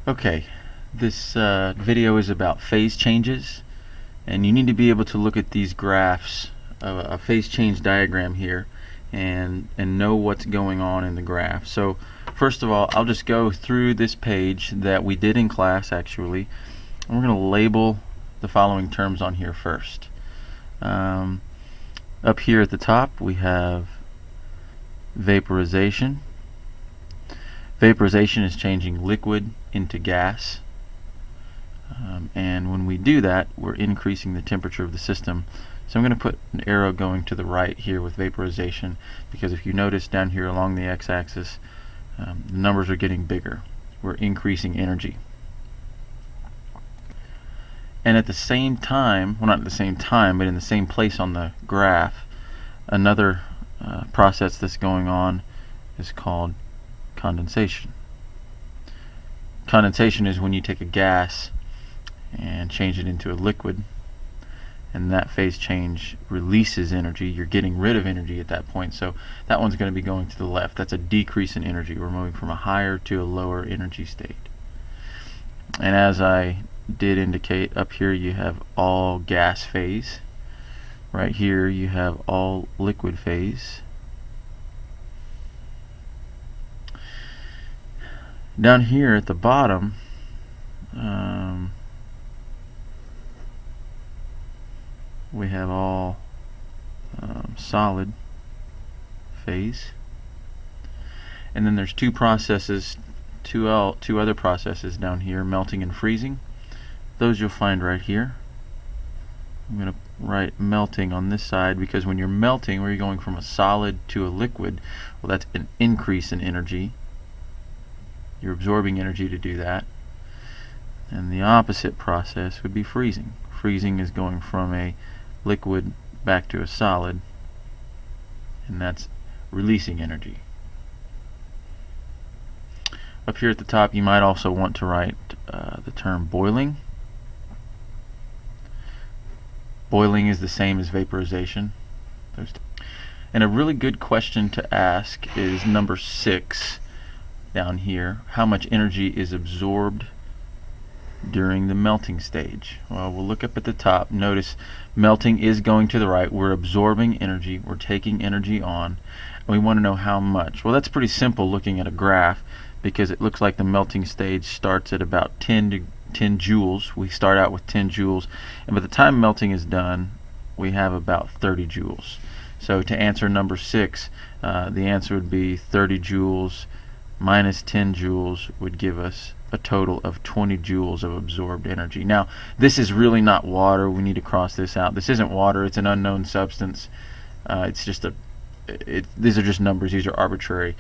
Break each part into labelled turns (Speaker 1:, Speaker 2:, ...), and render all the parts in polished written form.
Speaker 1: Okay, this video is about phase changes, and you need to be able to look at these graphs, a phase change diagram here, and know what's going on in the graph. So first of all, I'll just go through this page that we did in class actually, and we're going to label the following terms on here first. Up here at the top we have vaporization. Vaporization is changing liquid into gas, and when we do that, we're increasing the temperature of the system. So I'm going to put an arrow going to the right here with vaporization, because if you notice down here along the x-axis, the numbers are getting bigger. We're increasing energy. And at the same time, well, not at the same time, but in the same place on the graph, another process that's going on is called condensation. Condensation is when you take a gas and change it into a liquid, and that phase change releases energy. You're getting rid of energy at that point, so that one's going to be going to the left. That's a decrease in energy. We're moving from a higher to a lower energy state. And as I did indicate, up here you have all gas phase. Right here you have all liquid phase. Down here at the bottom, we have all solid phase, and then there's two other processes down here, melting and freezing. Those you'll find right here. I'm going to write melting on this side, because when you're melting, where you're going from a solid to a liquid, well, that's an increase in energy. You're absorbing energy to do that. And the opposite process would be freezing. Freezing is going from a liquid back to a solid, and that's releasing energy. Up here at the top, you might also want to write the term boiling. Boiling is the same as vaporization. And a really good question to ask is number 6 down here. How much energy is absorbed during the melting stage? Well, we'll look up at the top. Notice melting is going to the right. We're absorbing energy. We're taking energy on. And we want to know how much. Well, that's pretty simple looking at a graph, because it looks like the melting stage starts at about 10 joules. We start out with 10 joules, and by the time melting is done, we have about 30 joules. So to answer number 6, the answer would be 30 joules minus 10 joules would give us a total of 20 joules of absorbed energy. Now, this is really not water. We need to cross this out. This isn't water. It's an unknown substance. It's just these are just numbers. These are arbitrary.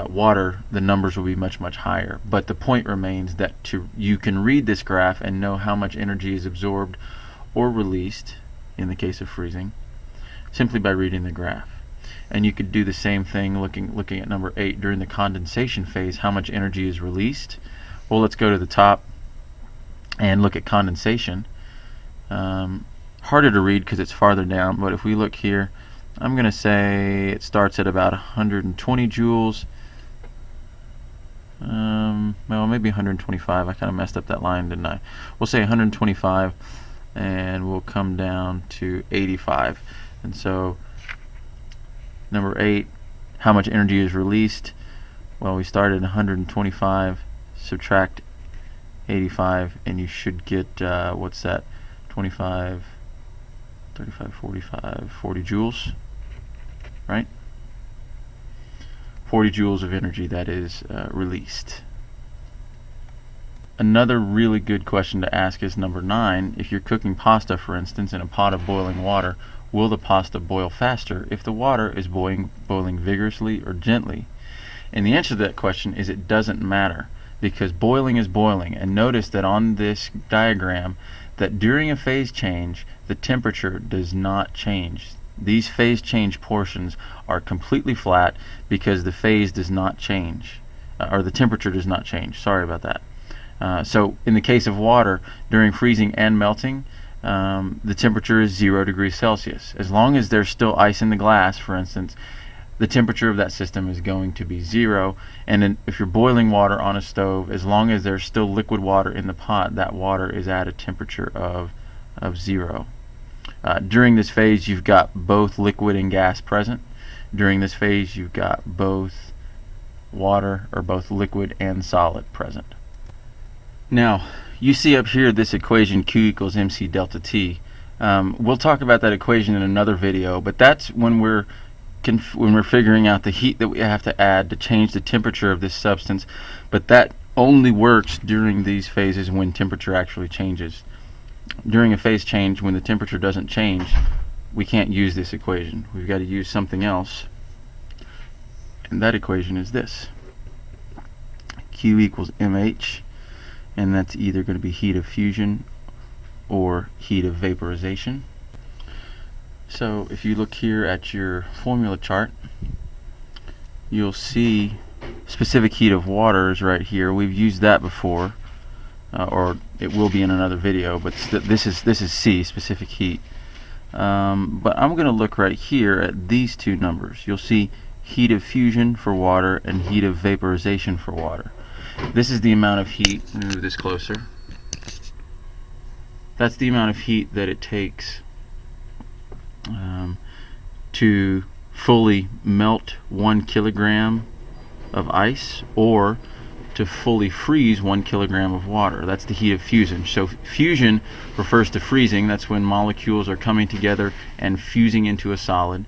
Speaker 1: Water, the numbers will be much, much higher. But the point remains that you can read this graph and know how much energy is absorbed or released, in the case of freezing, simply by reading the graph. And you could do the same thing looking at number 8. During the condensation phase, how much energy is released? Well, let's go to the top and look at condensation. Harder to read because it's farther down, but if we look here, I'm going to say it starts at about 120 joules. Well, maybe 125. I kind of messed up that line, didn't I? We'll say 125, and we'll come down to 85. And so number 8, how much energy is released? Well, we started at 125, subtract 85, and you should get, what's that, 25, 35, 45, 40 joules, right? 40 joules of energy that is released. Another really good question to ask is number 9. If you're cooking pasta, for instance, in a pot of boiling water, will the pasta boil faster if the water is boiling vigorously or gently? And the answer to that question is it doesn't matter, because boiling is boiling. And notice that on this diagram that during a phase change, the temperature does not change. These phase change portions are completely flat because the phase does not change, or the temperature does not change. Sorry about that. So in the case of water, during freezing and melting, the temperature is 0 degrees Celsius. As long as there's still ice in the glass, for instance, the temperature of that system is going to be 0. And then if you're boiling water on a stove, as long as there's still liquid water in the pot, that water is at a temperature of 0. During this phase, you've got both liquid and gas present. During this phase, you've got both water, or both liquid and solid present. Now, you see up here this equation Q equals mc delta T. We'll talk about that equation in another video, but that's when we're figuring out the heat that we have to add to change the temperature of this substance. But that only works during these phases when temperature actually changes. During a phase change, when the temperature doesn't change, we can't use this equation. We've got to use something else, and that equation is this: Q equals mH, and that's either going to be heat of fusion or heat of vaporization. So if you look here at your formula chart, you'll see specific heat of water is right here. We've used that before, or it will be in another video, but this is C, specific heat. But I'm going to look right here at these two numbers. You'll see heat of fusion for water and heat of vaporization for water. This is the amount of heat. Let me move this closer. That's the amount of heat that it takes to fully melt 1 kilogram of ice, or to fully freeze 1 kilogram of water. That's the heat of fusion. So fusion refers to freezing. That's when molecules are coming together and fusing into a solid.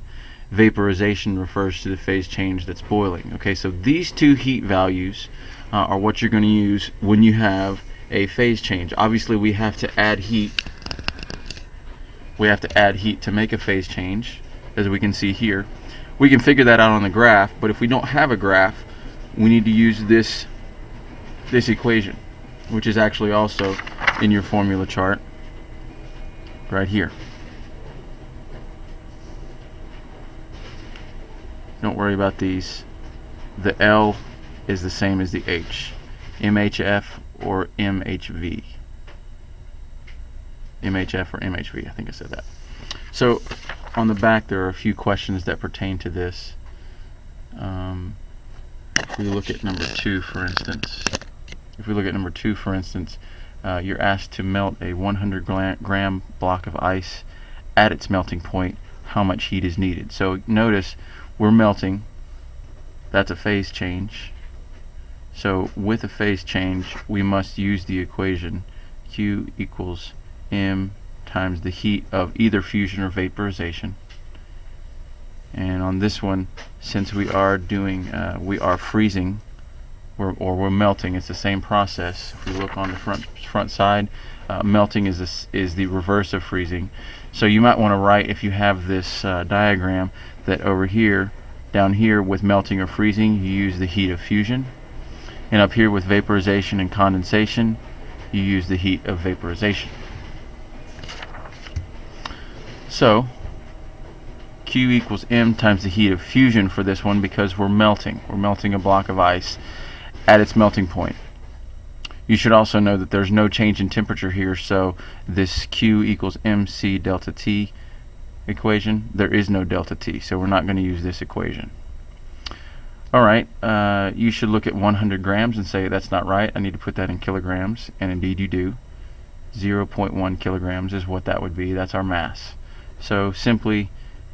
Speaker 1: Vaporization refers to the phase change that's boiling. Okay, so these two heat values are what you're going to use when you have a phase change. Obviously, we have to add heat. We have to add heat to make a phase change, as we can see here. We can figure that out on the graph, but if we don't have a graph, we need to use this equation, which is actually also in your formula chart right here. Don't worry about these. The L is the same as the H. MHF or MHV. MHF or MHV, I think I said that. So on the back there are a few questions that pertain to this. If we look at number 2, for instance, you're asked to melt a 100 gram block of ice. At its melting point, how much heat is needed? So notice we're melting. That's a phase change. So with a phase change, we must use the equation Q equals M times the heat of either fusion or vaporization. And on this one, since we are freezing, we're melting, it's the same process. If we look on the front side, melting is the reverse of freezing. So you might want to write, if you have this diagram, that over here, down here with melting or freezing, you use the heat of fusion, and up here with vaporization and condensation, you use the heat of vaporization. So Q equals M times the heat of fusion for this one, because we're melting a block of ice at its melting point. You should also know that there's no change in temperature here, so this Q equals mc delta T equation, there is no delta T, so we're not going to use this equation. Alright, you should look at 100 grams and say, that's not right, I need to put that in kilograms, and indeed you do. 0.1 kilograms is what that would be. That's our mass. So simply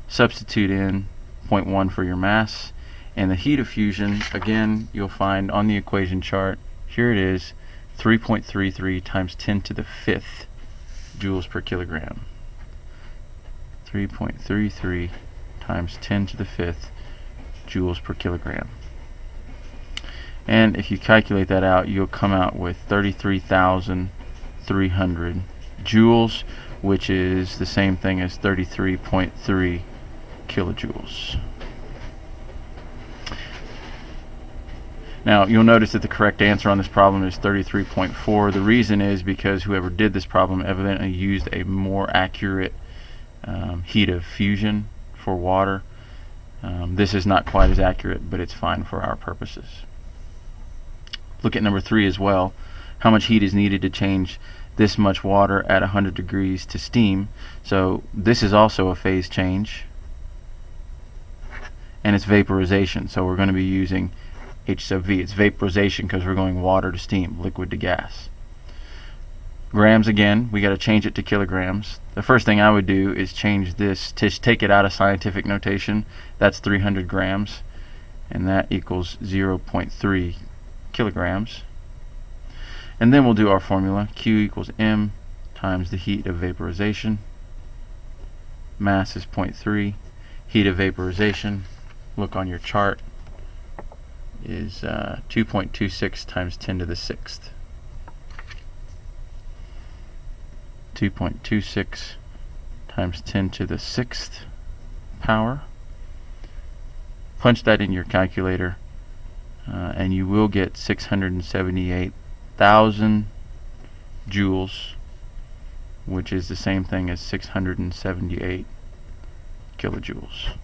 Speaker 1: substitute in 0.1 for your mass, and the heat of fusion, again, you'll find on the equation chart, here it is, 3.33 times 10 to the 5th joules per kilogram. 3.33 times 10 to the 5th joules per kilogram. And if you calculate that out, you'll come out with 33,300 joules, which is the same thing as 33.3 kilojoules. Now you'll notice that the correct answer on this problem is 33.4. The reason is because whoever did this problem evidently used a more accurate heat of fusion for water. This is not quite as accurate, but it's fine for our purposes. Look at number 3 as well. How much heat is needed to change this much water at 100 degrees to steam? So this is also a phase change, and it's vaporization, so we're going to be using H sub V. It's vaporization because we're going water to steam, liquid to gas. Grams again, we got to change it to kilograms. The first thing I would do is change this to take it out of scientific notation. That's 300 grams, and that equals 0.3 kilograms. And then we'll do our formula. Q equals M times the heat of vaporization. Mass is 0.3. Heat of vaporization, look on your chart, is 2.26 times 10 to the 6th. 2.26 times 10 to the 6th power. Punch that in your calculator, and you will get 678,000 joules, which is the same thing as 678 kilojoules.